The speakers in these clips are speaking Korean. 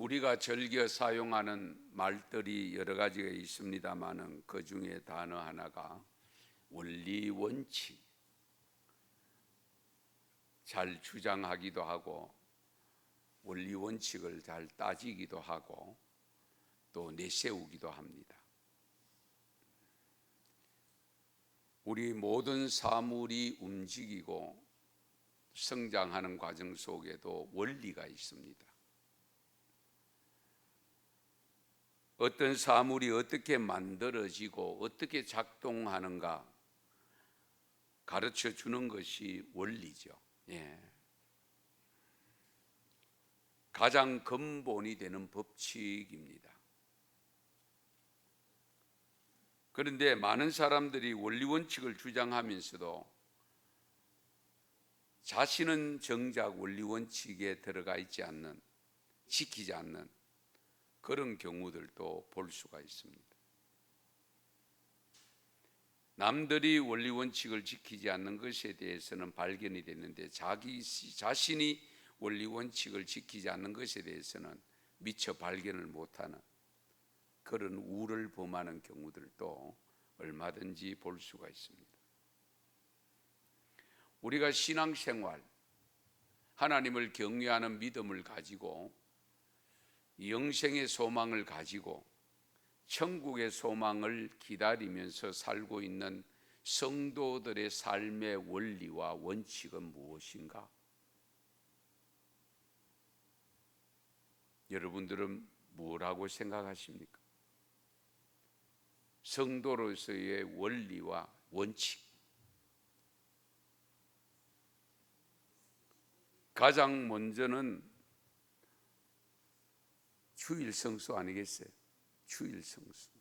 우리가 즐겨 사용하는 말들이 여러 가지가 있습니다만은 그 중에 단어 하나가 원리 원칙, 잘 주장하기도 하고 원리 원칙을 잘 따지기도 하고 또 내세우기도 합니다. 우리 모든 사물이 움직이고 성장하는 과정 속에도 원리가 있습니다. 어떤 사물이 어떻게 만들어지고 어떻게 작동하는가 가르쳐 주는 것이 원리죠. 가장 근본이 되는 법칙입니다. 그런데 많은 사람들이 원리 원칙을 주장하면서도 자신은 정작 원리 원칙에 들어가 있지 않는, 지키지 않는 그런 경우들도 볼 수가 있습니다. 남들이 원리 원칙을 지키지 않는 것에 대해서는 발견이 됐는데 자신이 원리 원칙을 지키지 않는 것에 대해서는 미처 발견을 못하는 그런 우를 범하는 경우들도 얼마든지 볼 수가 있습니다. 우리가 신앙생활, 하나님을 경외하는 믿음을 가지고 영생의 소망을 가지고 천국의 소망을 기다리면서 살고 있는 성도들의 삶의 원리와 원칙은 무엇인가? 여러분들은 뭐라고 생각하십니까? 성도로서의 원리와 원칙, 가장 먼저는 주일성수 아니겠어요? 주일성수.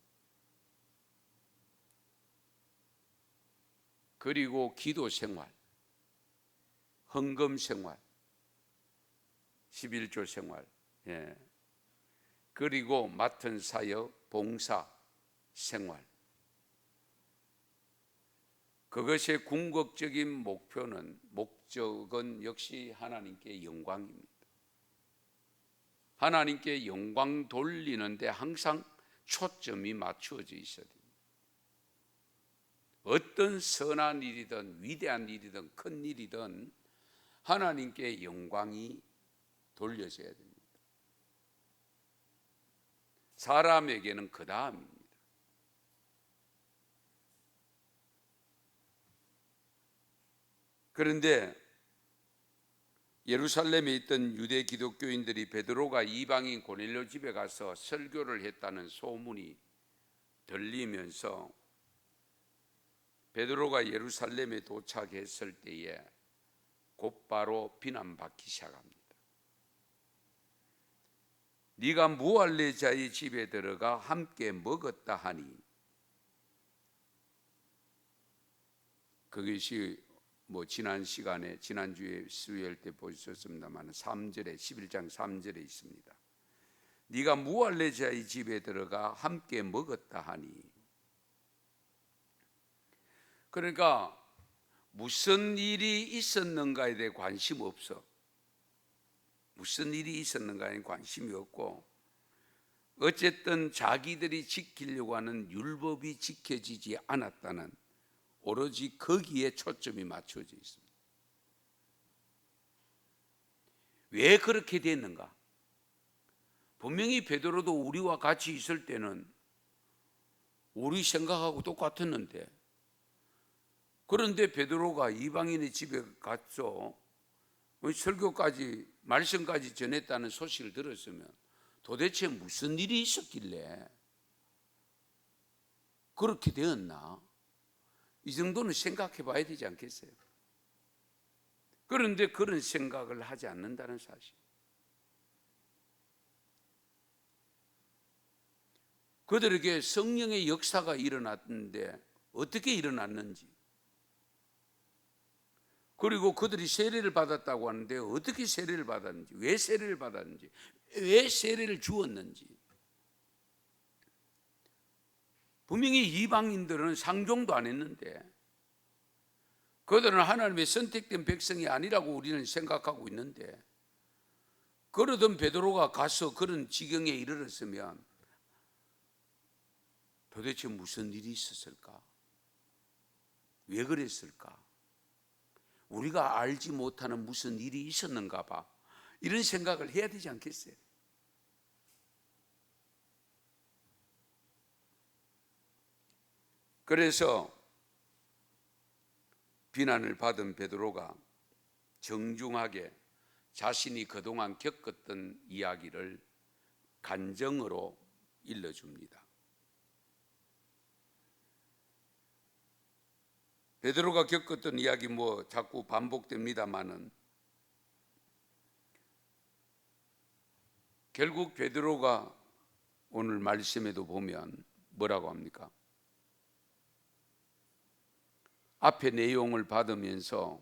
그리고 기도생활, 헌금생활, 11조 생활, 그리고 맡은 사역, 봉사, 생활. 그것의 궁극적인 목적은 역시 하나님께 영광입니다. 하나님께 영광 돌리는데 항상 초점이 맞추어져 있어야 됩니다. 어떤 선한 일이든 위대한 일이든 큰 일이든 하나님께 영광이 돌려져야 됩니다. 사람에게는 그 다음입니다. 그런데 예루살렘에 있던 유대 기독교인들이 베드로가 이방인 고넬료 집에 가서 설교를 했다는 소문이 들리면서 베드로가 예루살렘에 도착했을 때에 곧바로 비난받기 시작합니다. 네가 무할례 자의 집에 들어가 함께 먹었다 하니, 그것이 지난 시간에 지난주에 수요일 때 보셨습니다만 3절에 11장 3절에 있습니다. 네가 무할례 자의 집에 들어가 함께 먹었다 하니, 그러니까 무슨 일이 있었는가에 대해 관심 없어. 무슨 일이 있었는가에 관심이 없고, 어쨌든 자기들이 지키려고 하는 율법이 지켜지지 않았다는 오로지 거기에 초점이 맞춰져 있습니다. 왜 그렇게 됐는가? 분명히 베드로도 우리와 같이 있을 때는 우리 생각하고 똑같았는데, 그런데 베드로가 이방인의 집에 갔죠. 설교까지 말씀까지 전했다는 소식을 들었으면 도대체 무슨 일이 있었길래 그렇게 되었나? 이 정도는 생각해 봐야 되지 않겠어요? 그런데 그런 생각을 하지 않는다는 사실. 그들에게 성령의 역사가 일어났는데 어떻게 일어났는지, 그리고 그들이 세례를 받았다고 하는데 어떻게 세례를 받았는지, 왜 세례를 받았는지, 왜 세례를 주었는지. 분명히 이방인들은 상종도 안 했는데 그들은 하나님의 선택된 백성이 아니라고 우리는 생각하고 있는데 그러던 베드로가 가서 그런 지경에 이르렀으면 도대체 무슨 일이 있었을까? 왜 그랬을까? 우리가 알지 못하는 무슨 일이 있었는가 봐. 이런 생각을 해야 되지 않겠어요? 그래서 비난을 받은 베드로가 정중하게 자신이 그동안 겪었던 이야기를 간정으로 일러줍니다. 베드로가 겪었던 이야기 자꾸 반복됩니다마는 결국 베드로가 오늘 말씀에도 보면 뭐라고 합니까? 앞에 내용을 받으면서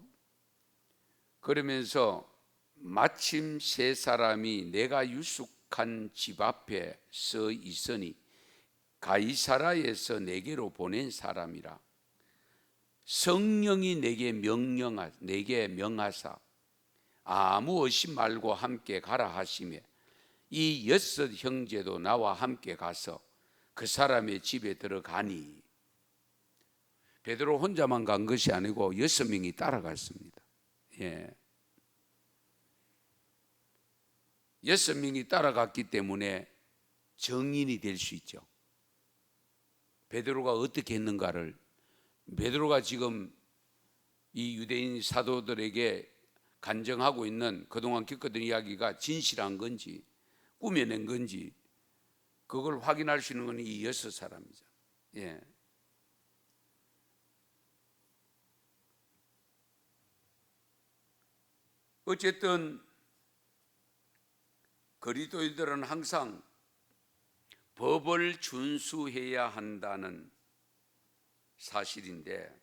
그러면서 마침 세 사람이 내가 유숙한 집 앞에 서 있으니 가이사라에서 내게로 보낸 사람이라. 성령이 내게 명하사 아무 의심 말고 함께 가라 하시며 이 6 형제도 나와 함께 가서 그 사람의 집에 들어가니. 베드로 혼자만 간 것이 아니고 6명이 따라갔습니다. 6명이 따라갔기 때문에 정인이 될 수 있죠. 베드로가 어떻게 했는가를, 베드로가 지금 이 유대인 사도들에게 간증하고 있는 그동안 겪었던 이야기가 진실한 건지 꾸며낸 건지 그걸 확인할 수 있는 건 이 6사람이죠. 어쨌든 그리스도인들은 항상 법을 준수해야 한다는 사실인데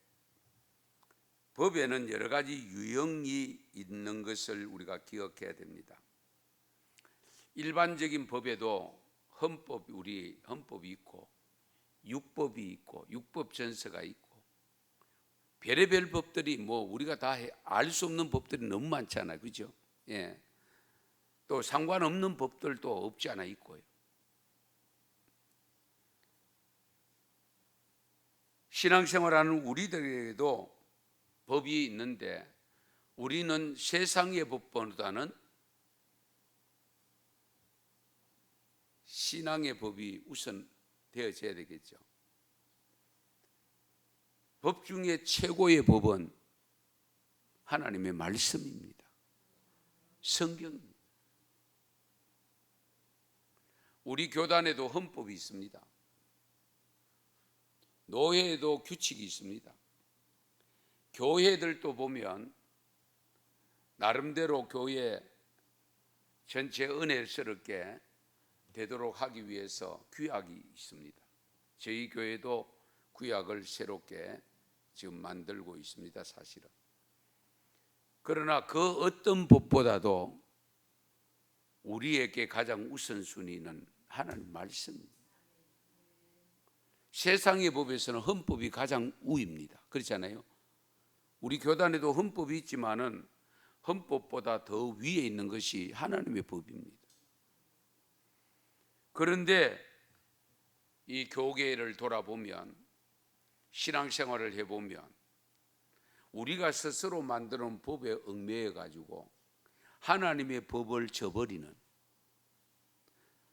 법에는 여러 가지 유형이 있는 것을 우리가 기억해야 됩니다. 일반적인 법에도 우리 헌법이 있고 율법이 있고 율법전서가 있고 별의별 법들이 우리가 다 알 수 없는 법들이 너무 많잖아요. 그죠? 또 상관없는 법들도 없지 않아 있고요. 신앙생활하는 우리들에게도 법이 있는데 우리는 세상의 법보다는 신앙의 법이 우선 되어져야 되겠죠. 법 중에 최고의 법은 하나님의 말씀입니다. 성경입니다. 우리 교단에도 헌법이 있습니다. 노예에도 규칙이 있습니다. 교회들도 보면 나름대로 교회 전체 은혜스럽게 되도록 하기 위해서 규약이 있습니다. 저희 교회도 규약을 새롭게 지금 만들고 있습니다. 사실은. 그러나 그 어떤 법보다도 우리에게 가장 우선순위는 하나님 말씀입니다. 세상의 법에서는 헌법이 가장 우위입니다. 그렇잖아요. 우리 교단에도 헌법이 있지만은 헌법보다 더 위에 있는 것이 하나님의 법입니다. 그런데 이 교계를 돌아보면 신앙생활을 해보면 우리가 스스로 만드는 법에 얽매여 가지고 하나님의 법을 저버리는,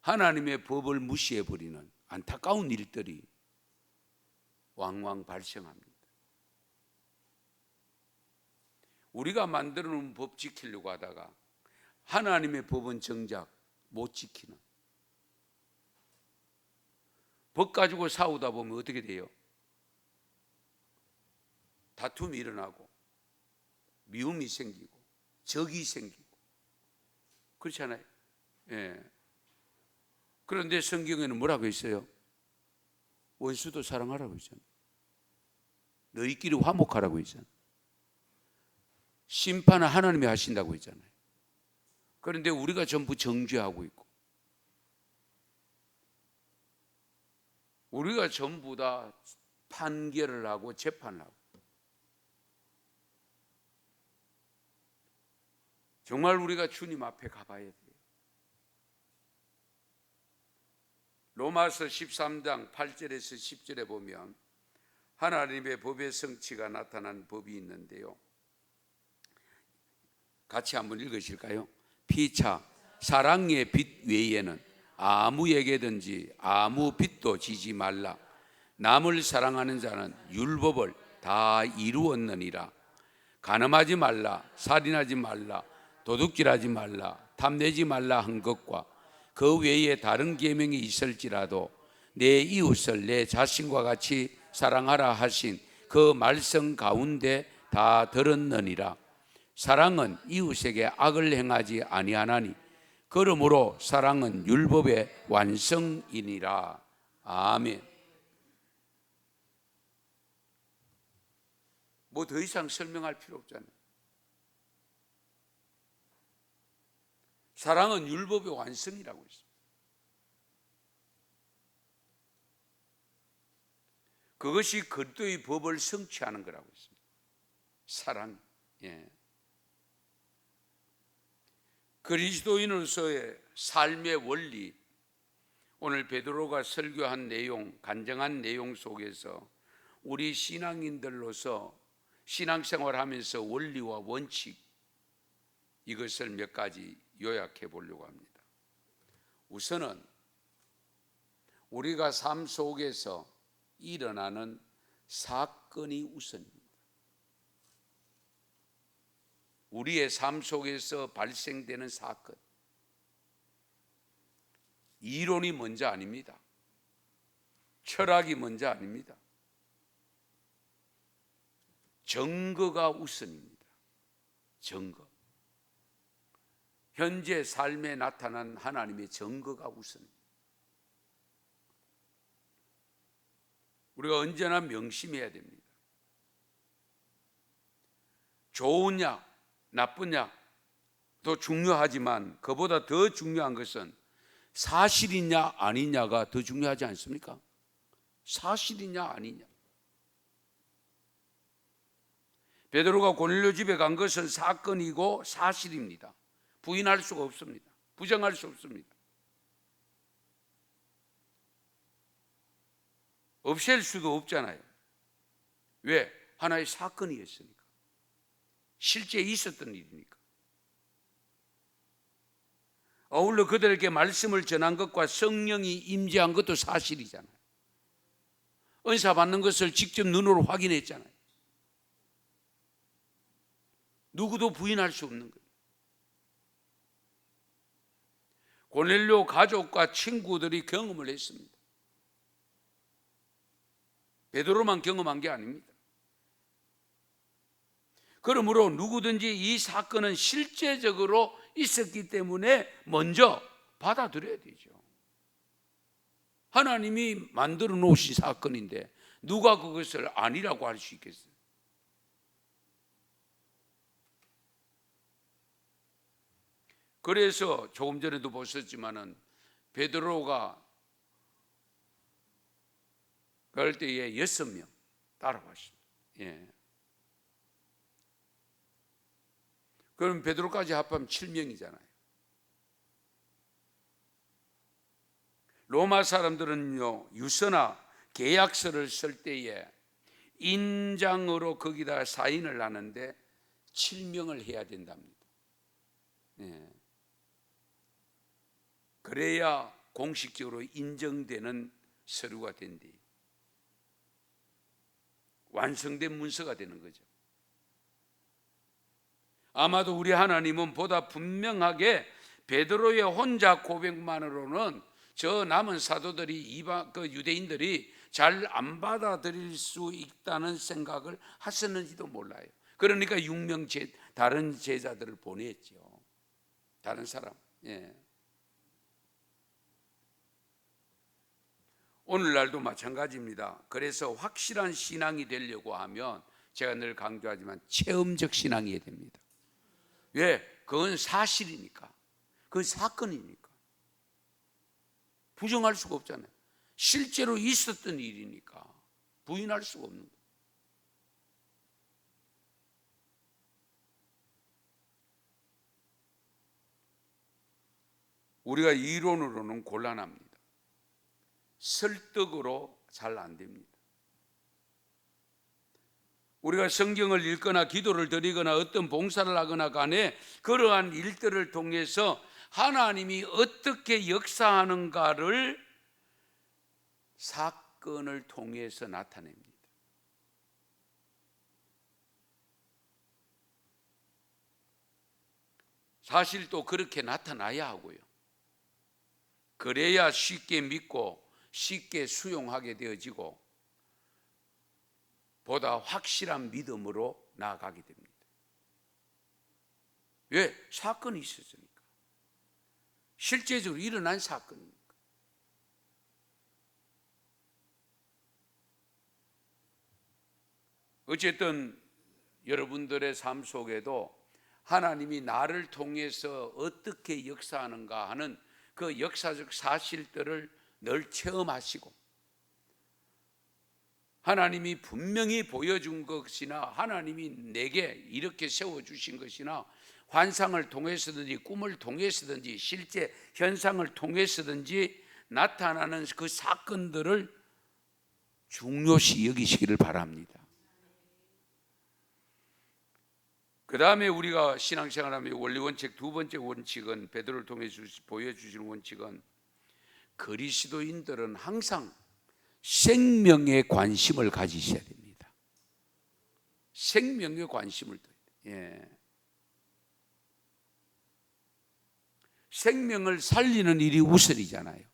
하나님의 법을 무시해버리는 안타까운 일들이 왕왕 발생합니다. 우리가 만들어 놓은 법 지키려고 하다가 하나님의 법은 정작 못 지키는, 법 가지고 싸우다 보면 어떻게 돼요? 다툼이 일어나고 미움이 생기고 적이 생기고 그렇잖아요. 그런데 성경에는 뭐라고 했어요? 원수도 사랑하라고 했잖아요. 너희끼리 화목하라고 했잖아요. 심판은 하나님이 하신다고 했잖아요. 그런데 우리가 전부 정죄하고 있고 우리가 전부 다 판결을 하고 재판을 하고, 정말 우리가 주님 앞에 가봐야 돼요. 로마서 13장 8절에서 10절에 보면 하나님의 법의 성취가 나타난 법이 있는데요, 같이 한번 읽으실까요? 피차 사랑의 빛 외에는 아무에게든지 아무 빚도 지지 말라. 남을 사랑하는 자는 율법을 다 이루었느니라. 간음하지 말라, 살인하지 말라, 도둑질하지 말라, 탐내지 말라 한 것과 그 외에 다른 계명이 있을지라도 내 이웃을 내 자신과 같이 사랑하라 하신 그 말씀 가운데 다 들었느니라. 사랑은 이웃에게 악을 행하지 아니하나니 그러므로 사랑은 율법의 완성이니라. 아멘. 뭐 더 이상 설명할 필요 없잖아요. 사랑은 율법의 완성이라고 했습니다. 그것이 그리스도의 법을 성취하는 거라고 했습니다. 사랑. 예. 그리스도인으로서의 삶의 원리, 오늘 베드로가 설교한 내용, 간증한 내용 속에서 우리 신앙인들로서 신앙생활하면서 원리와 원칙, 이것을 몇 가지 요약해 보려고 합니다. 우선은 우리가 삶 속에서 일어나는 사건이 우선입니다. 우리의 삶 속에서 발생되는 사건, 이론이 먼저 아닙니다. 철학이 먼저 아닙니다. 증거가 우선입니다. 증거. 현재 삶에 나타난 하나님의 증거가 우선입니다. 우리가 언제나 명심해야 됩니다. 좋은 약, 나쁜 약도 중요하지만 그보다 더 중요한 것은 사실이냐 아니냐가 더 중요하지 않습니까? 사실이냐 아니냐. 베드로가 고넬료 집에 간 것은 사건이고 사실입니다. 부인할 수가 없습니다. 부정할 수 없습니다. 없앨 수도 없잖아요. 왜? 하나의 사건이었으니까. 실제 있었던 일이니까. 아울러 그들에게 말씀을 전한 것과 성령이 임재한 것도 사실이잖아요. 은사 받는 것을 직접 눈으로 확인했잖아요. 누구도 부인할 수 없는 거예요. 고넬료 가족과 친구들이 경험을 했습니다. 베드로만 경험한 게 아닙니다. 그러므로 누구든지 이 사건은 실제적으로 있었기 때문에 먼저 받아들여야 되죠. 하나님이 만들어 놓으신 사건인데 누가 그것을 아니라고 할 수 있겠어요? 그래서 조금 전에도 보셨지만은 베드로가 그럴 때에 6명 따라왔습니다. 예. 그럼 베드로까지 합하면 7명이잖아요. 로마 사람들은요, 유서나 계약서를 쓸 때에 인장으로 거기다 사인을 하는데 7명을 해야 된답니다. 예. 그래야 공식적으로 인정되는 서류가 된뒤 완성된 문서가 되는 거죠. 아마도 우리 하나님은 보다 분명하게 베드로의 혼자 고백만으로는 저 남은 사도들이 유대인들이 잘 안 받아들일 수 있다는 생각을 하셨는지도 몰라요. 그러니까 6명 다른 제자들을 보냈죠. 다른 사람. 예. 오늘날도 마찬가지입니다. 그래서 확실한 신앙이 되려고 하면 제가 늘 강조하지만 체험적 신앙이어야 됩니다. 왜? 그건 사실이니까. 그건 사건이니까. 부정할 수가 없잖아요. 실제로 있었던 일이니까 부인할 수가 없는 거예요. 우리가 이론으로는 곤란합니다. 설득으로 잘 안 됩니다. 우리가 성경을 읽거나 기도를 드리거나 어떤 봉사를 하거나 간에 그러한 일들을 통해서 하나님이 어떻게 역사하는가를 사건을 통해서 나타냅니다. 사실 또 그렇게 나타나야 하고요. 그래야 쉽게 믿고 쉽게 수용하게 되어지고 보다 확실한 믿음으로 나아가게 됩니다. 왜? 사건이 있었으니까. 실제적으로 일어난 사건이니까. 어쨌든 여러분들의 삶 속에도 하나님이 나를 통해서 어떻게 역사하는가 하는 그 역사적 사실들을 늘 체험하시고 하나님이 분명히 보여준 것이나 하나님이 내게 이렇게 세워주신 것이나 환상을 통해서든지 꿈을 통해서든지 실제 현상을 통해서든지 나타나는 그 사건들을 중요시 여기시기를 바랍니다. 그 다음에 우리가 신앙생활하면 원리원칙 두 번째 원칙은 베드로를 통해 보여주시는 원칙은 그리스도인들은 항상 생명에 관심을 가지셔야 됩니다. 생명에 관심을 둬야 돼요. 생명을 살리는 일이 우선이잖아요.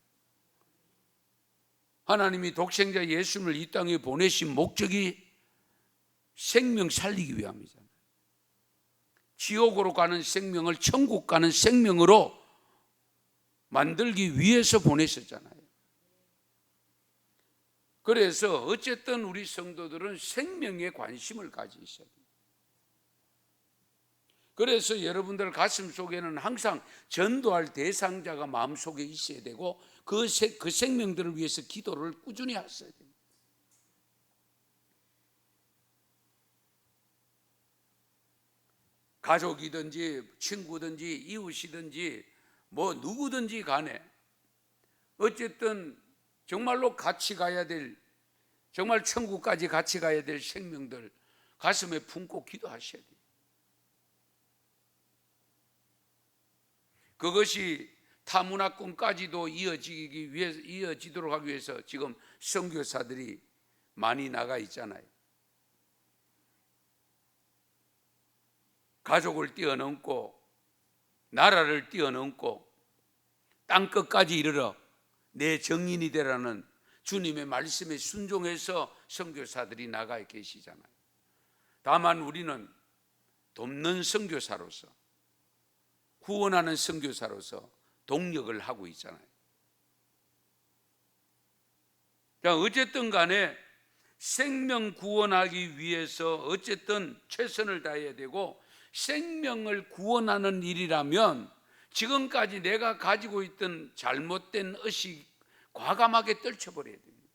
하나님이 독생자 예수를 이 땅에 보내신 목적이 생명 살리기 위함이잖아요. 지옥으로 가는 생명을 천국 가는 생명으로 만들기 위해서 보내셨잖아요. 그래서 어쨌든 우리 성도들은 생명에 관심을 가지셔야 돼요. 그래서 여러분들 가슴 속에는 항상 전도할 대상자가 마음속에 있어야 되고 그 생명들을 위해서 기도를 꾸준히 하셔야 됩니다. 가족이든지 친구든지 이웃이든지 뭐 누구든지 간에 어쨌든 정말로 같이 가야 될, 정말 천국까지 같이 가야 될 생명들 가슴에 품고 기도하셔야 돼요. 그것이 타문화권까지도 이어지도록 하기 위해서 지금 선교사들이 많이 나가 있잖아요. 가족을 뛰어넘고 나라를 뛰어넘고 땅끝까지 이르러 내 정인이 되라는 주님의 말씀에 순종해서 선교사들이 나가 계시잖아요. 다만 우리는 돕는 선교사로서 구원하는 선교사로서 동력을 하고 있잖아요. 어쨌든 간에 생명 구원하기 위해서 어쨌든 최선을 다해야 되고 생명을 구원하는 일이라면 지금까지 내가 가지고 있던 잘못된 의식 과감하게 떨쳐버려야 됩니다.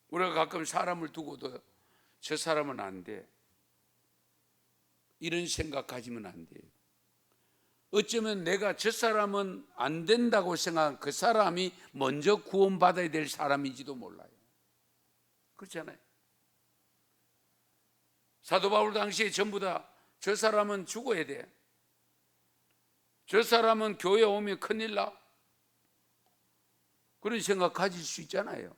우리가 가끔 사람을 두고도 저 사람은 안 돼, 이런 생각 가지면 안 돼요. 어쩌면 내가 저 사람은 안 된다고 생각한 그 사람이 먼저 구원받아야 될 사람인지도 몰라요. 그렇잖아요. 사도 바울 당시에 전부 다 저 사람은 죽어야 돼, 저 사람은 교회 오면 큰일 나, 그런 생각 가질 수 있잖아요.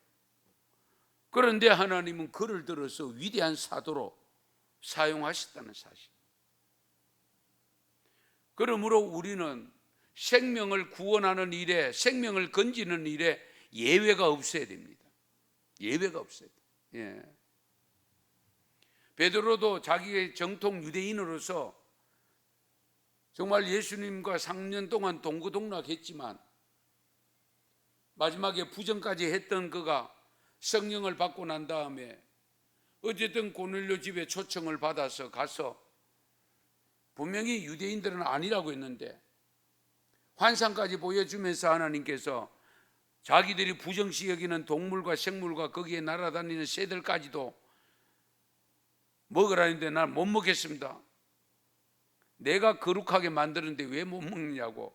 그런데 하나님은 그를 들어서 위대한 사도로 사용하셨다는 사실. 그러므로 우리는 생명을 구원하는 일에, 생명을 건지는 일에 예외가 없어야 됩니다. 예외가 없어야 돼요. 베드로도 자기의 정통 유대인으로서 정말 예수님과 3년 동안 동고동락했지만 마지막에 부정까지 했던 그가 성령을 받고 난 다음에 어쨌든 고넬료 집에 초청을 받아서 가서 분명히 유대인들은 아니라고 했는데 환상까지 보여주면서 하나님께서 자기들이 부정시 여기는 동물과 생물과 거기에 날아다니는 새들까지도 먹으라는데 난 못 먹겠습니다. 내가 거룩하게 만드는데 왜 못 먹느냐고.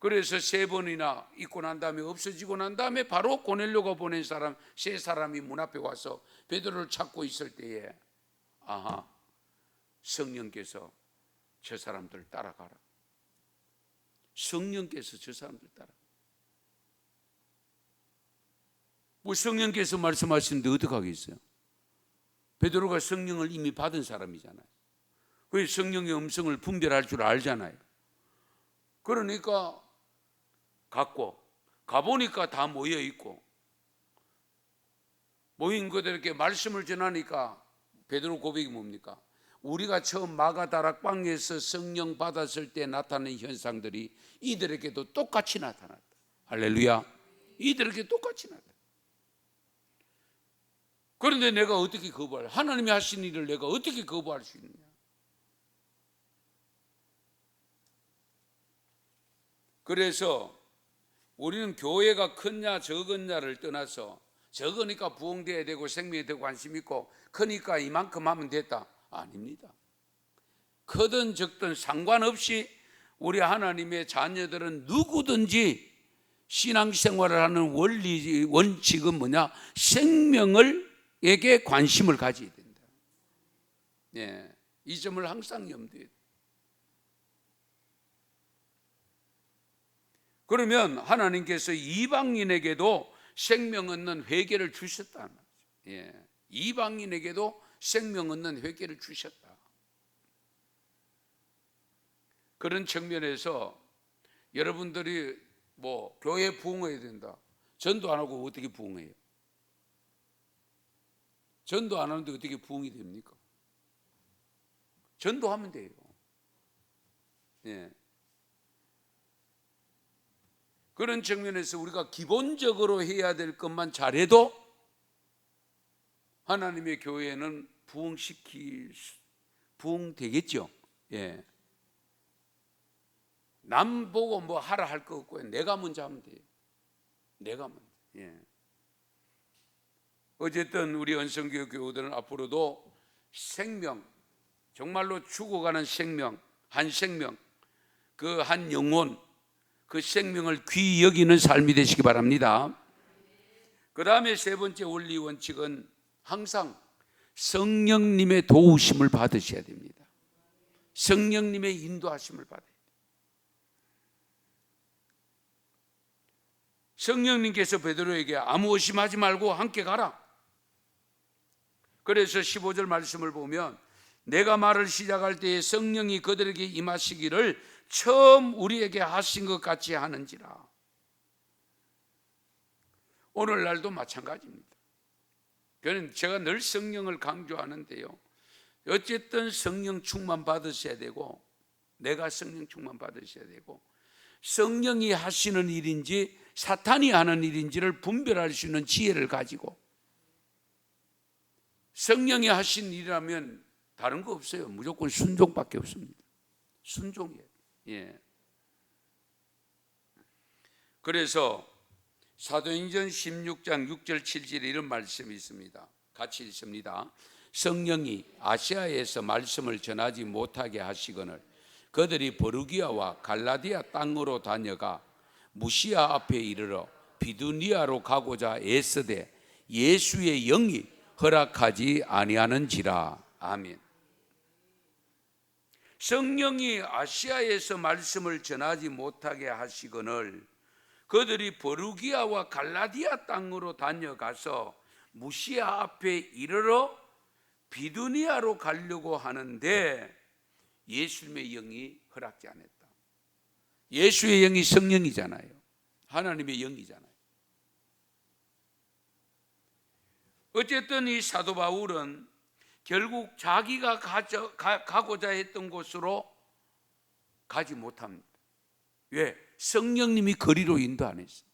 그래서 3번이나 있고 난 다음에 없어지고 난 다음에 바로 고넬료가 보낸 사람 세 사람이 문 앞에 와서 베드로를 찾고 있을 때에 아하, 성령께서 저 사람들 따라가라. 성령께서 저 사람들 따라가라. 뭐 성령께서 말씀하시는데 어떡하겠어요? 베드로가 성령을 이미 받은 사람이잖아요. 그 성령의 음성을 분별할 줄 알잖아요. 그러니까 가보니까 다 모여 있고, 모인 그들에게 말씀을 전하니까 베드로 고백이 뭡니까? 우리가 처음 마가다락방에서 성령 받았을 때 나타나는 현상들이 이들에게도 똑같이 나타났다. 할렐루야. 이들에게 똑같이 나타났다. 그런데 내가 어떻게 거부할, 하나님이 하신 일을 내가 어떻게 거부할 수 있느냐? 그래서 우리는 교회가 크냐 적었냐를 떠나서, 적으니까 부흥돼야 되고 생명에 더 관심 있고 크니까 이만큼 하면 됐다. 아닙니다. 크든 적든 상관없이 우리 하나님의 자녀들은 누구든지 신앙생활을 하는 원칙은 뭐냐? 생명에게 관심을 가져야 된다. 예, 이 점을 항상 염두에 둬요. 그러면 하나님께서 이방인에게도 생명 얻는 회개를 주셨다는 거죠. 예, 이방인에게도 생명 얻는 회개를 주셨다. 그런 측면에서 여러분들이 뭐 교회 부흥해야 된다. 전도 안 하고 어떻게 부흥해요? 전도 안 하는데 어떻게 부흥이 됩니까? 전도하면 돼요. 예. 그런 측면에서 우리가 기본적으로 해야 될 것만 잘해도 하나님의 교회는 부흥되겠죠. 예. 남 보고 뭐 하라 할 거 없고요. 내가 먼저 하면 돼요. 내가 먼저. 예. 어쨌든 우리 언성교회 교우들은 앞으로도 생명, 정말로 죽어가는 생명, 한 생명, 그 한 영혼, 그 생명을 귀히 여기는 삶이 되시기 바랍니다. 그 다음에 세 번째 원리 원칙은 항상 성령님의 도우심을 받으셔야 됩니다. 성령님의 인도하심을 받아야 돼요. 성령님께서 베드로에게 아무 의심하지 말고 함께 가라. 그래서 15절 말씀을 보면 내가 말을 시작할 때에 성령이 그들에게 임하시기를 처음 우리에게 하신 것 같이 하는지라. 오늘날도 마찬가지입니다. 그는 제가 늘 성령을 강조하는데요, 어쨌든 성령 충만 받으셔야 되고, 내가 성령 충만 받으셔야 되고, 성령이 하시는 일인지 사탄이 하는 일인지를 분별할 수 있는 지혜를 가지고, 성령이 하신 일이라면 다른 거 없어요. 무조건 순종밖에 없습니다. 순종이에요. 예. 그래서 사도행전 16장 6절 7절에 이런 말씀이 있습니다. 같이 읽습니다. 성령이 아시아에서 말씀을 전하지 못하게 하시거늘 그들이 버루기아와 갈라디아 땅으로 다녀가 무시아 앞에 이르러 비두니아로 가고자 애쓰되 예수의 영이 허락하지 아니하는지라. 아멘. 성령이 아시아에서 말씀을 전하지 못하게 하시거늘 그들이 버루기아와 갈라디아 땅으로 다녀가서 무시아 앞에 이르러 비두니아로 가려고 하는데 예수님의 영이 허락지 않았다. 예수의 영이 성령이잖아요. 하나님의 영이잖아요. 어쨌든 이 사도 바울은 결국 자기가 가고자 했던 곳으로 가지 못합니다. 왜? 성령님이 거리로 인도 안 했어요.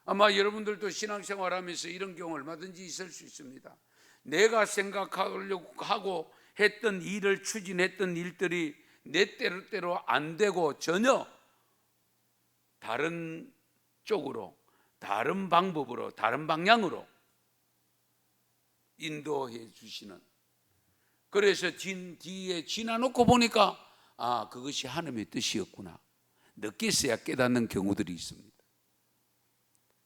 아마 여러분들도 신앙생활하면서 이런 경우 얼마든지 있을 수 있습니다. 내가 생각하려고 하고 했던 일을 추진했던 일들이 내 때로 안 되고 전혀 다른 쪽으로, 다른 방법으로, 다른 방향으로 인도해 주시는, 그래서 뒤에 지나놓고 보니까 아, 그것이 하나님의 뜻이었구나. 늦게서야 깨닫는 경우들이 있습니다.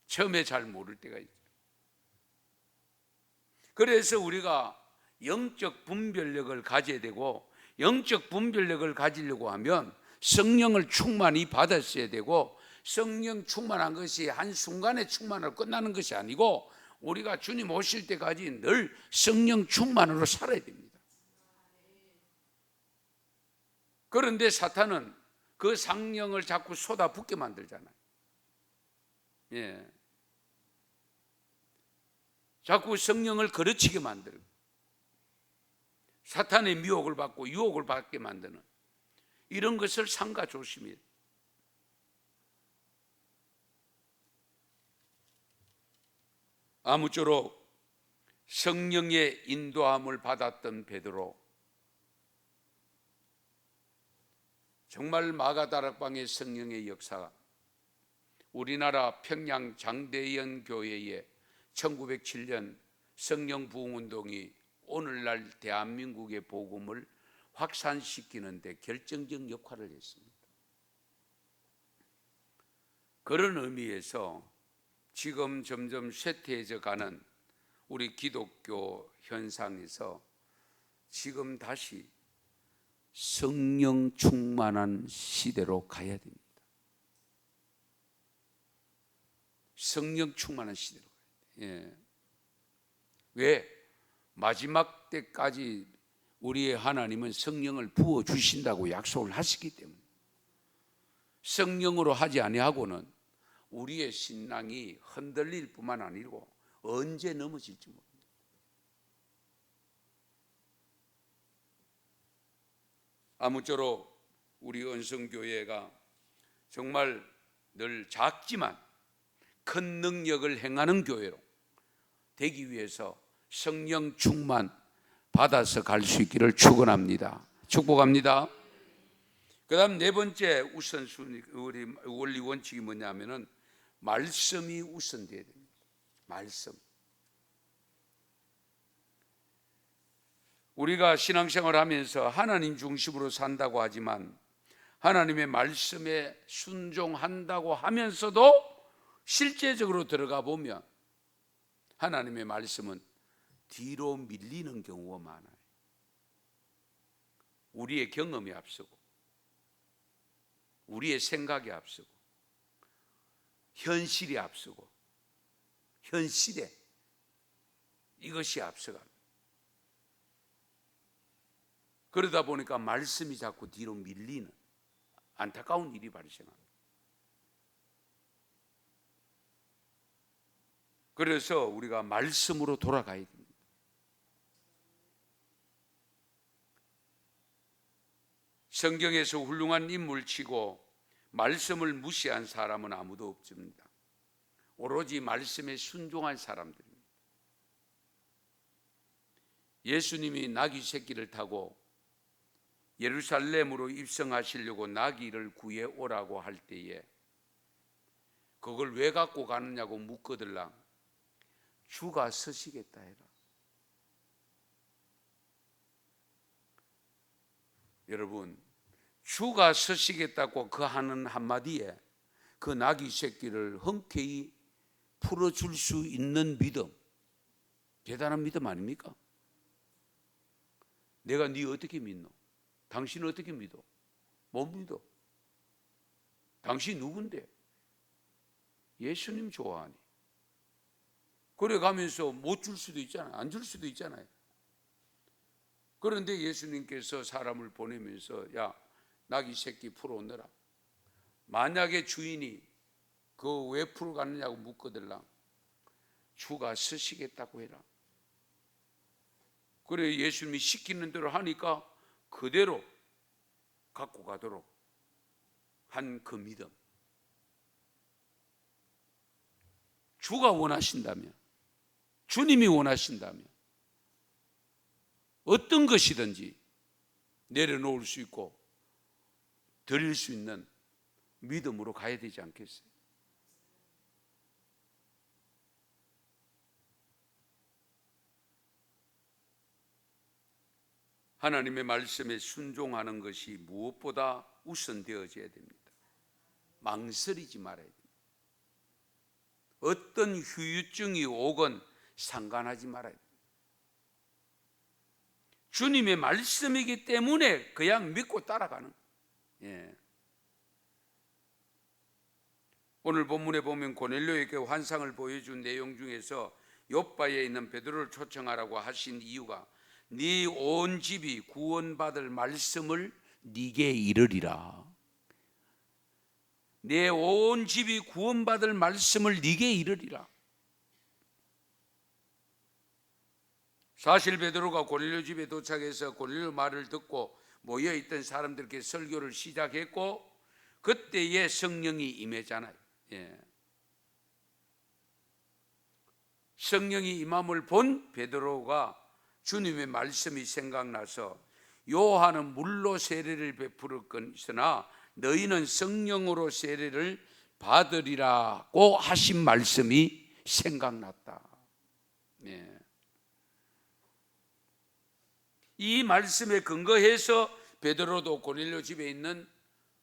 처음에 잘 모를 때가 있죠. 그래서 우리가 영적 분별력을 가져야 되고, 영적 분별력을 가지려고 하면 성령을 충만히 받았어야 되고, 성령 충만한 것이 한순간에 충만으로 끝나는 것이 아니고 우리가 주님 오실 때까지 늘 성령 충만으로 살아야 됩니다. 그런데 사탄은 그 성령을 자꾸 쏟아붓게 만들잖아요. 예. 자꾸 성령을 거르치게 만들고 사탄의 미혹을 받고 유혹을 받게 만드는 이런 것을 삼가 조심해야 돼요. 아무쪼록 성령의 인도함을 받았던 베드로, 정말 마가다락방의 성령의 역사가 우리나라 평양 장대연 교회의 1907년 성령 부흥운동이 오늘날 대한민국의 복음을 확산시키는 데 결정적 역할을 했습니다. 그런 의미에서 지금 점점 쇠퇴해져 가는 우리 기독교 현상에서 지금 다시 성령 충만한 시대로 가야 됩니다. 성령 충만한 시대로 가야 돼요. 예. 왜? 마지막 때까지 우리의 하나님은 성령을 부어주신다고 약속을 하시기 때문에, 성령으로 하지 아니하고는 우리의 신앙이 흔들릴 뿐만 아니고 언제 넘어질지 모릅니다. 아무쪼록 우리 은성교회가 정말 늘 작지만 큰 능력을 행하는 교회로 되기 위해서 성령 충만 받아서 갈 수 있기를 축원합니다. 축복합니다. 그 다음 네 번째 우선순위, 우리 원리 원칙이 뭐냐면은 말씀이 우선돼야 됩니다. 말씀. 우리가 신앙생활을 하면서 하나님 중심으로 산다고 하지만 하나님의 말씀에 순종한다고 하면서도 실제적으로 들어가 보면 하나님의 말씀은 뒤로 밀리는 경우가 많아요. 우리의 경험이 앞서고 우리의 생각이 앞서고 현실이 앞서고 현실에 이것이 앞서갑니다. 그러다 보니까 말씀이 자꾸 뒤로 밀리는 안타까운 일이 발생합니다. 그래서 우리가 말씀으로 돌아가야 됩니다. 성경에서 훌륭한 인물치고 말씀을 무시한 사람은 아무도 없습니다. 오로지 말씀에 순종한 사람들입니다. 예수님이 나귀 새끼를 타고 예루살렘으로 입성하시려고 나귀를 구해 오라고 할 때에 그걸 왜 갖고 가느냐고 묻거들랑 주가 서시겠다 해라. 여러분, 주가 서시겠다고 그 하는 한마디에 그 나귀 새끼를 흔쾌히 풀어줄 수 있는 믿음, 대단한 믿음 아닙니까? 내가 네 어떻게 믿노? 당신은 어떻게 믿어? 못 믿어. 당신 누군데? 예수님 좋아하니. 그래 가면서 못 줄 수도 있잖아요. 안 줄 수도 있잖아요. 그런데 예수님께서 사람을 보내면서 야, 나귀 새끼 풀어오너라. 만약에 주인이 그 왜 풀어 갔느냐고 묻거들랑 주가 서시겠다고 해라. 그래 예수님이 시키는 대로 하니까 그대로 갖고 가도록 한 그 믿음. 주가 원하신다면, 주님이 원하신다면 어떤 것이든지 내려놓을 수 있고 드릴 수 있는 믿음으로 가야 되지 않겠어요? 하나님의 말씀에 순종하는 것이 무엇보다 우선되어져야 됩니다. 망설이지 말아야 됩니다. 어떤 후유증이 오건 상관하지 말아야 됩니다. 주님의 말씀이기 때문에 그냥 믿고 따라가는 거예요. 오늘 본문에 보면 고넬료에게 환상을 보여준 내용 중에서 욥바에 있는 베드로를 초청하라고 하신 이유가 네 온 집이 구원받을 말씀을 네게 이르리라. 내 온 집이 구원받을 말씀을 네게 이르리라. 사실 베드로가 고넬료 집에 도착해서 고넬료 말을 듣고 모여있던 사람들께 설교를 시작했고 그때에 성령이 임했잖아요. 성령이 임함을 본 베드로가 주님의 말씀이 생각나서 요한은 물로 세례를 베풀을 것이나 너희는 성령으로 세례를 받으리라고 하신 말씀이 생각났다. 이 말씀에 근거해서 베드로도 고넬료 집에 있는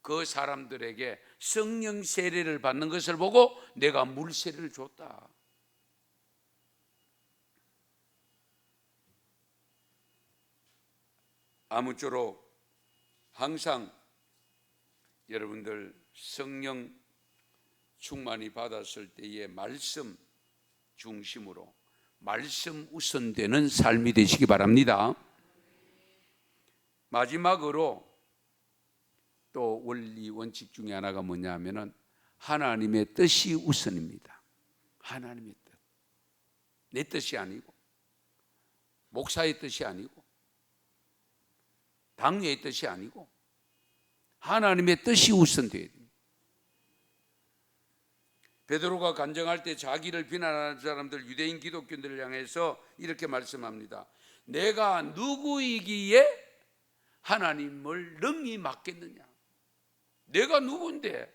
그 사람들에게 성령 세례를 받는 것을 보고 내가 물 세례를 줬다. 아무쪼록 항상 여러분들 성령 충만히 받았을 때의 말씀 중심으로 말씀 우선되는 삶이 되시기 바랍니다. 마지막으로 또 원리 원칙 중에 하나가 뭐냐 하면은 하나님의 뜻이 우선입니다. 하나님의 뜻. 내 뜻이 아니고 목사의 뜻이 아니고 당회의 뜻이 아니고 하나님의 뜻이 우선되어야 됩니다. 베드로가 간증할 때 자기를 비난하는 사람들 유대인 기독교인들을 향해서 이렇게 말씀합니다. 내가 누구이기에 하나님을 능히 막겠느냐? 내가 누군데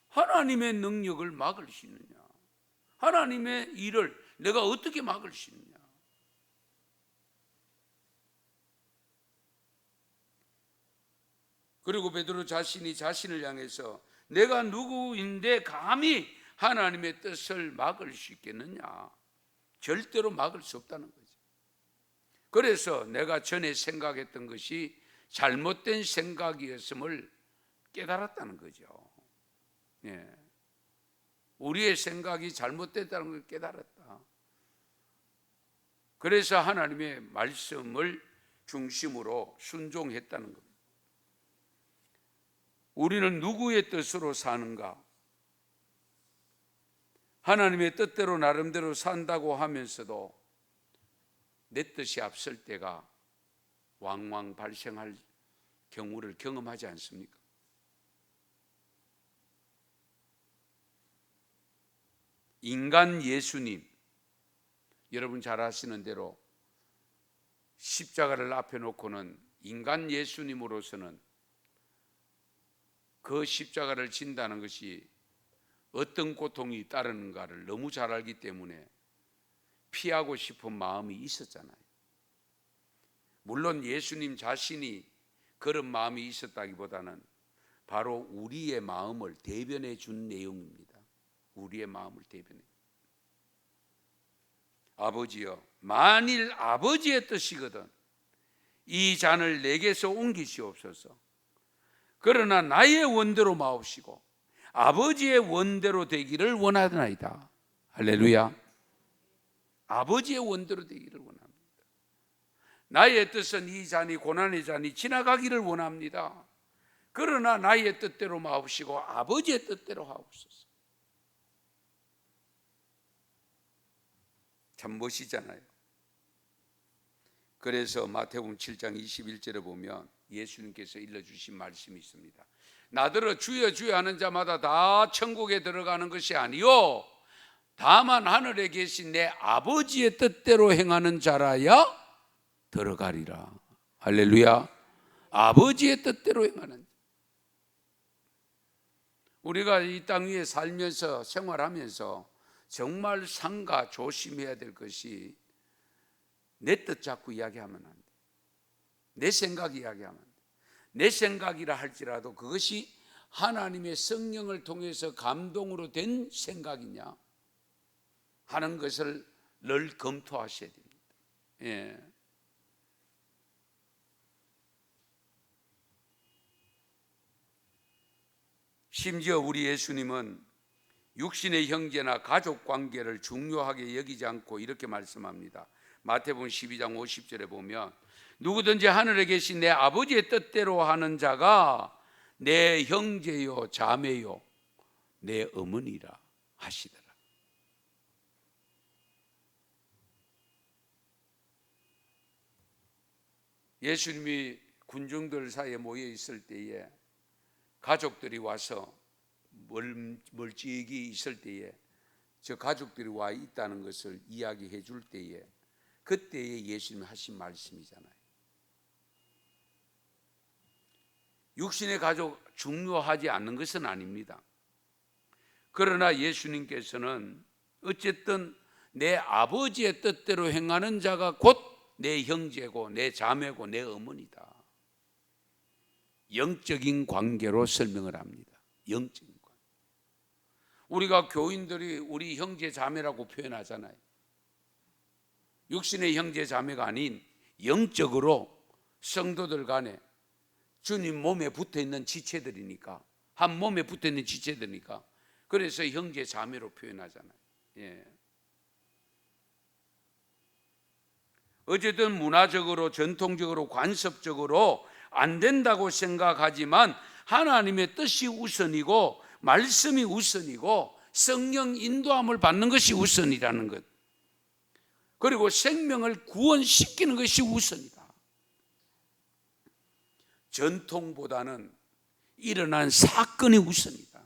하나님의 능력을 막을 수 있느냐? 하나님의 일을 내가 어떻게 막을 수 있느냐? 그리고 베드로 자신이 자신을 향해서 내가 누구인데 감히 하나님의 뜻을 막을 수 있겠느냐? 절대로 막을 수 없다는 거죠. 그래서 내가 전에 생각했던 것이 잘못된 생각이었음을 깨달았다는 거죠. 우리의 생각이 잘못됐다는 걸 깨달았다. 그래서 하나님의 말씀을 중심으로 순종했다는 겁니다. 우리는 누구의 뜻으로 사는가? 하나님의 뜻대로 나름대로 산다고 하면서도 내 뜻이 앞설 때가 왕왕 발생할 경우를 경험하지 않습니까? 인간 예수님, 여러분 잘 아시는 대로 십자가를 앞에 놓고는 인간 예수님으로서는 그 십자가를 진다는 것이 어떤 고통이 따르는가를 너무 잘 알기 때문에 피하고 싶은 마음이 있었잖아요. 물론 예수님 자신이 그런 마음이 있었다기보다는 바로 우리의 마음을 대변해 준 내용입니다. 우리의 마음을 대변해. 아버지여, 만일 아버지의 뜻이거든 이 잔을 내게서 옮기시옵소서. 그러나 나의 원대로 마옵시고 아버지의 원대로 되기를 원하나이다. 할렐루야. 아버지의 원대로 되기를 원합니다. 나의 뜻은 이 잔이 고난의 잔이 지나가기를 원합니다. 그러나 나의 뜻대로 마옵시고 아버지의 뜻대로 하옵소서. 참 멋지잖아요. 그래서 마태복음 7장 21절에 보면 예수님께서 일러주신 말씀이 있습니다. 나더러 주여 주여 하는 자마다 다 천국에 들어가는 것이 아니요 다만 하늘에 계신 내 아버지의 뜻대로 행하는 자라야 들어가리라. 할렐루야. 아버지의 뜻대로 행하는 자. 우리가 이 땅 위에 살면서 생활하면서 정말 삼가 조심해야 될 것이 내 뜻 자꾸 이야기하면 안 돼. 내 생각 이야기하면 안 돼. 내 생각이라 할지라도 그것이 하나님의 성령을 통해서 감동으로 된 생각이냐 하는 것을 늘 검토하셔야 됩니다. 예. 심지어 우리 예수님은 육신의 형제나 가족 관계를 중요하게 여기지 않고 이렇게 말씀합니다. 마태복음 12장 50절에 보면 누구든지 하늘에 계신 내 아버지의 뜻대로 하는 자가 내 형제요 자매요 내 어머니라 하시더라. 예수님이 군중들 사이에 모여 있을 때에 가족들이 와서 멀찍이 있을 때에 저 가족들이 와 있다는 것을 이야기해 줄 때에 그때에 예수님이 하신 말씀이잖아요. 육신의 가족 중요하지 않는 것은 아닙니다. 그러나 예수님께서는 어쨌든 내 아버지의 뜻대로 행하는 자가 곧 내 형제고 내 자매고 내 어머니다. 영적인 관계로 설명을 합니다. 영적인 관계. 우리가 교인들이 우리 형제 자매라고 표현하잖아요. 육신의 형제 자매가 아닌 영적으로 성도들 간에 주님 몸에 붙어있는 지체들이니까, 한 몸에 붙어있는 지체들이니까 그래서 형제 자매로 표현하잖아요. 예. 어쨌든 문화적으로 전통적으로 관습적으로 안 된다고 생각하지만 하나님의 뜻이 우선이고 말씀이 우선이고 성령 인도함을 받는 것이 우선이라는 것, 그리고 생명을 구원시키는 것이 우선이다. 전통보다는 일어난 사건이 우선이다.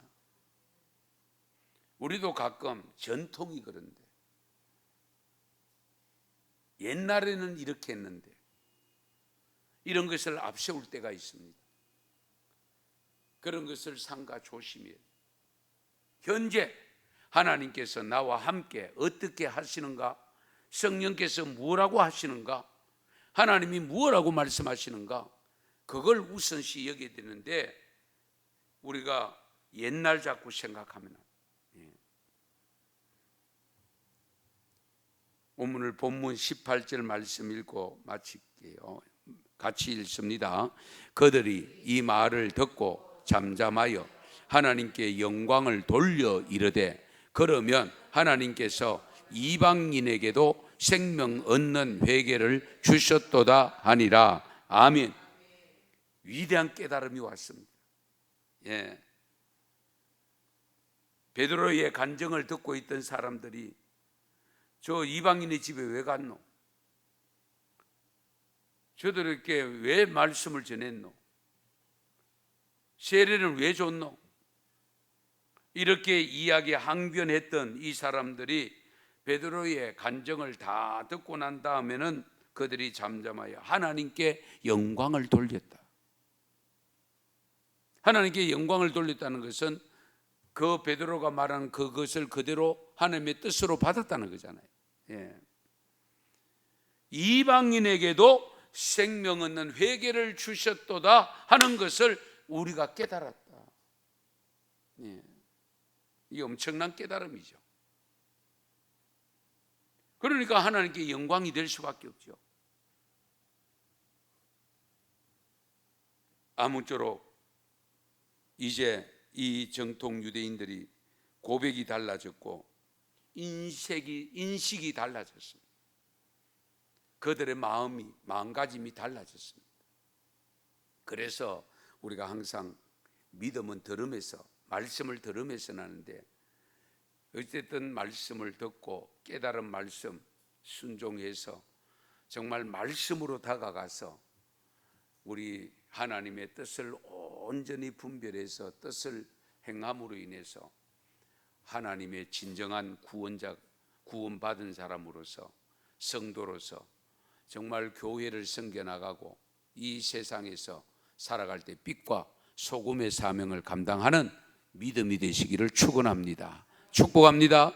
우리도 가끔 전통이 그런데 옛날에는 이렇게 했는데 이런 것을 앞세울 때가 있습니다. 그런 것을 삼가 조심해야 돼요. 현재 하나님께서 나와 함께 어떻게 하시는가, 성령께서 뭐라고 하시는가, 하나님이 뭐라고 말씀하시는가, 그걸 우선시 여겨야 되는데 우리가 옛날 자꾸 생각하면 오늘 본문 18절 말씀 읽고 마칠게요. 같이 읽습니다. 그들이 이 말을 듣고 잠잠하여 하나님께 영광을 돌려 이르되 그러면 하나님께서 이방인에게도 생명 얻는 회개를 주셨도다 하니라. 아멘. 위대한 깨달음이 왔습니다. 예. 베드로의 간증을 듣고 있던 사람들이 저 이방인의 집에 왜 갔노? 저들에게 왜 말씀을 전했노? 세례를 왜 줬노? 이렇게 이야기 항변했던 이 사람들이 베드로의 간증을 다 듣고 난 다음에는 그들이 잠잠하여 하나님께 영광을 돌렸다. 하나님께 영광을 돌렸다는 것은 그 베드로가 말한 그것을 그대로 하나님의 뜻으로 받았다는 거잖아요. 예. 이방인에게도 생명 얻는 회개를 주셨도다 하는 것을 우리가 깨달았다. 예. 이게 엄청난 깨달음이죠. 그러니까 하나님께 영광이 될 수밖에 없죠. 아무쪼록 이제 이 정통 유대인들이 고백이 달라졌고 인식이 달라졌습니다. 그들의 마음가짐이 달라졌습니다. 그래서 우리가 항상 믿음은 들음에서, 말씀을 들음에서 나는데 어쨌든 말씀을 듣고 깨달은 말씀 순종해서 정말 말씀으로 다가가서 우리 하나님의 뜻을 온전히 분별해서 뜻을 행함으로 인해서 하나님의 진정한 구원자, 구원받은 사람으로서 성도로서 정말 교회를 섬겨나가고 이 세상에서 살아갈 때 빛과 소금의 사명을 감당하는 믿음이 되시기를 축원합니다. 축복합니다.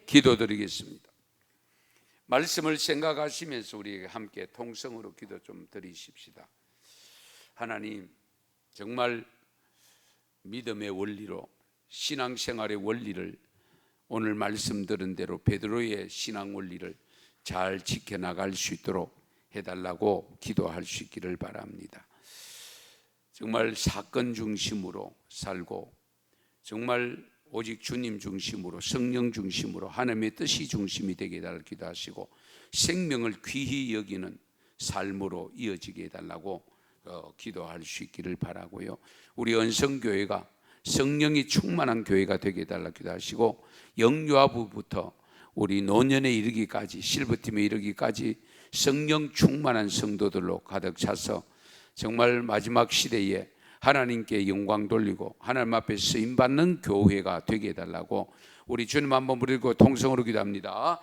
기도드리겠습니다. 말씀을 생각하시면서 우리 함께 통성으로 기도 좀 드리십시다. 하나님, 정말 믿음의 원리로 신앙생활의 원리를 오늘 말씀 들은 대로 베드로의 신앙 원리를 잘 지켜나갈 수 있도록 해달라고 기도할 수 있기를 바랍니다. 정말 사건 중심으로 살고 정말 오직 주님 중심으로 성령 중심으로 하나님의 뜻이 중심이 되게 해달라고 기도하시고 생명을 귀히 여기는 삶으로 이어지게 해달라고 기도할 수 있기를 바라고요. 우리 언성교회가 성령이 충만한 교회가 되게 해달라고 기도하시고 영유아부부터 우리 노년에 이르기까지 실버팀에 이르기까지 성령 충만한 성도들로 가득 차서 정말 마지막 시대에 하나님께 영광 돌리고 하나님 앞에 쓰임받는 교회가 되게 해달라고 우리 주님 한번 부르고 통성으로 기도합니다.